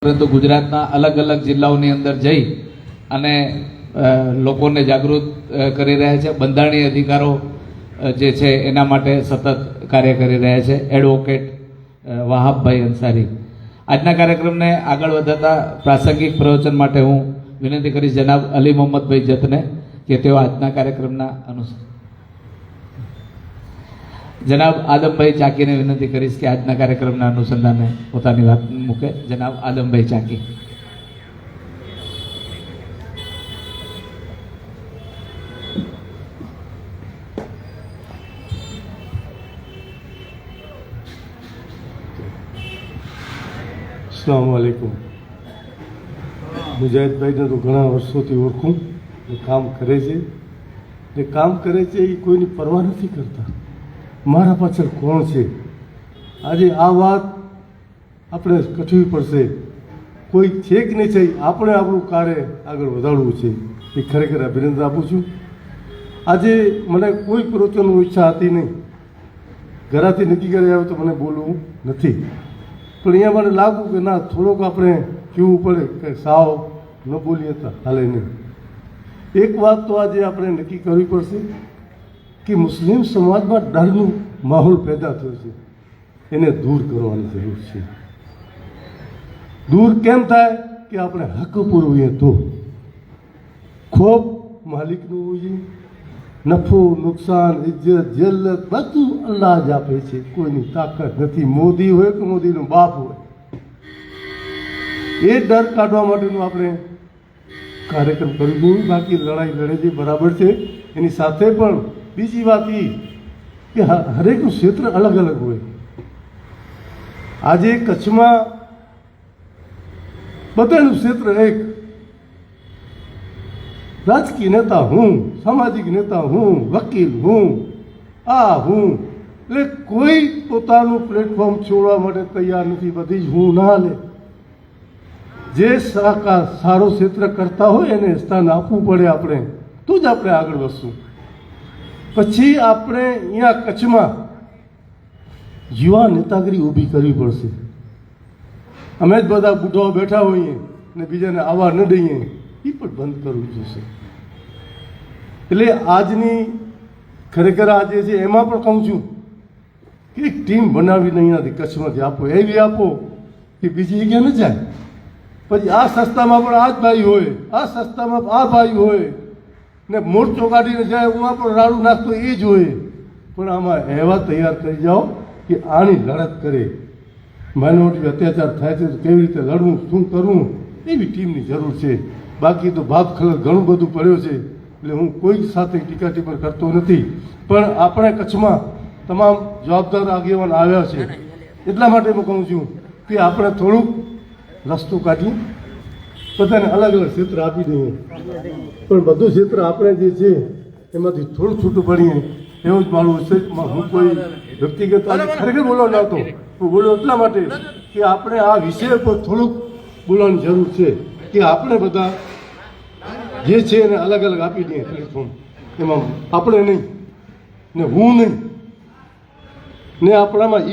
પરંતુ ગુજરાતના અલગ અલગ જિલ્લાઓની અંદર જઈ અને લોકોને જાગૃત કરી રહ્યા છે. બંધારણીય અધિકારો જે છે એના માટે સતત કાર્ય કરી રહ્યા છે એડવોકેટ વહાબભાઈ અંસારી. આજના કાર્યક્રમને આગળ વધારતા પ્રાસંગિક પ્રવચન માટે હું વિનંતી કરીશ જનાબ અલી મોહમ્મદભાઈ જતને કે તેઓ આજના કાર્યક્રમના જનાબ આદમભાઈ ચાકીને વિનંતી કરીશ કે આજના કાર્યક્રમના અનુસંધાને પોતાની વાત મૂકે. જનાબ આદમભાઈ ચાકી. अस्सलाम वालेकुम. મુજાહિદભાઈને તો ઘણા વર્ષોથી ઓળખું. એ કામ કરે છે, એ કામ કરે છે એ કોઈની પરવા નથી કરતા. મારા પાછળ કોણ છે? આજે આ વાત આપણે કઠવી પડશે. કોઈ છે કે નહીં છે, આપણે આપણું કાર્ય આગળ વધારવું છે. એ ખરેખર અભિનંદન આપું છું. આજે મને કોઈ પ્રવચનની ઈચ્છા હતી નહીં. ઘરાથી નક્કી કરી આવ્યો તો મને બોલવું નથી, પણ અહીંયા મને લાગ્યું કે ના, થોડોક આપણે કહેવું પડે કે સાવ ન બોલીએ તો હાલે નહીં. એક વાત તો આજે આપણે નક્કી કરવી પડશે કે મુસ્લિમ સમાજમાં ડરનો માહોલ પેદા થયો છે, એને દૂર કરવાની જરૂર છે. દૂર કેમ થાય કે આપણે હક પૂરવીએ તો. ખોબ માલિકનું હોય, નફો નુકસાન ઇજ્જત જલ્લત બધું અલ્લાહ જ આપે છે. કોઈની તાકાત નથી. મોદી હોય કે મોદીનો બાપ હોય, એ ડર કાઢવા માટેનું આપણે કાર્યક્રમ કરવું જોઈએ. બાકી લડાઈ લડે છે બરાબર છે. એની સાથે પણ બીજી વાત એ કે હરેકનું ક્ષેત્ર અલગ અલગ હોય. આજે કચ્છમાં બધાનું ક્ષેત્ર એક. રાજકીય નેતા હું, સામાજિક નેતા હું, વકીલ હું, આ હું, એટલે કોઈ પોતાનું પ્લેટફોર્મ છોડવા માટે તૈયાર નથી. બધી જ હું ના લે. જે સારો ક્ષેત્ર કરતા હોય એને સ્થાન આપવું પડે આપણે, તો જ આપણે આગળ વધશું. પછી આપણે અહીંયા કચ્છમાં યુવા નેતાગીરી ઊભી કરવી પડશે. અમે જ બધા બુઢાઓ બેઠા હોઈએ ને બીજાને આવવા ન દઈએ, એ પણ બંધ કરવું જોશે. એટલે આજની ખરેખર આજે છે એમાં પણ કહું છું કે એક ટીમ બનાવીને અહીંયાથી કચ્છમાંથી આપો, એવી આપો કે બીજી જગ્યાએ ન જાય. પછી આ સંસ્થામાં પણ આ જ ભાઈ હોય, આ સંસ્થામાં આ ભાઈ હોય ને મોરચો કાઢીને જાય, એમાં પણ રાડું નાખતો એ જ હોય. પણ આમાં એવા તૈયાર કરી જાઓ કે આની લડત કરે. માઇનોરિટી અત્યાચાર થાય છે તો કેવી રીતે લડવું, શું કરવું, એવી ટીમની જરૂર છે. બાકી તો ભાગ ખલર ઘણું બધું પડ્યો છે. એટલે હું કોઈ સાથે ટીકા ટિપ્પણી કરતો નથી, પણ આપણે કચ્છમાં તમામ જવાબદાર આગેવાન આવ્યા છે. એટલા માટે હું કહું છું કે આપણે થોડુંક રસ્તો કાઢી બધાને અલગ અલગ ક્ષેત્ર આપી દઈએ, પણ બધું ક્ષેત્ર આપણે જે છે એમાંથી થોડું છૂટું પડીએ એવું જ મારું છે. હું કોઈ વ્યક્તિગત આજે ખરેખર બોલવા નહોતો, હું બોલ્યો એટલા માટે કે આપણે આ વિષય પર થોડુંક બોલવાની જરૂર છે કે આપણે બધા જે છે એને અલગ અલગ આપી દઈએ પ્લેટફોર્મ. એમાં આપણે નહીં ને હું નહીં ને આપણામાં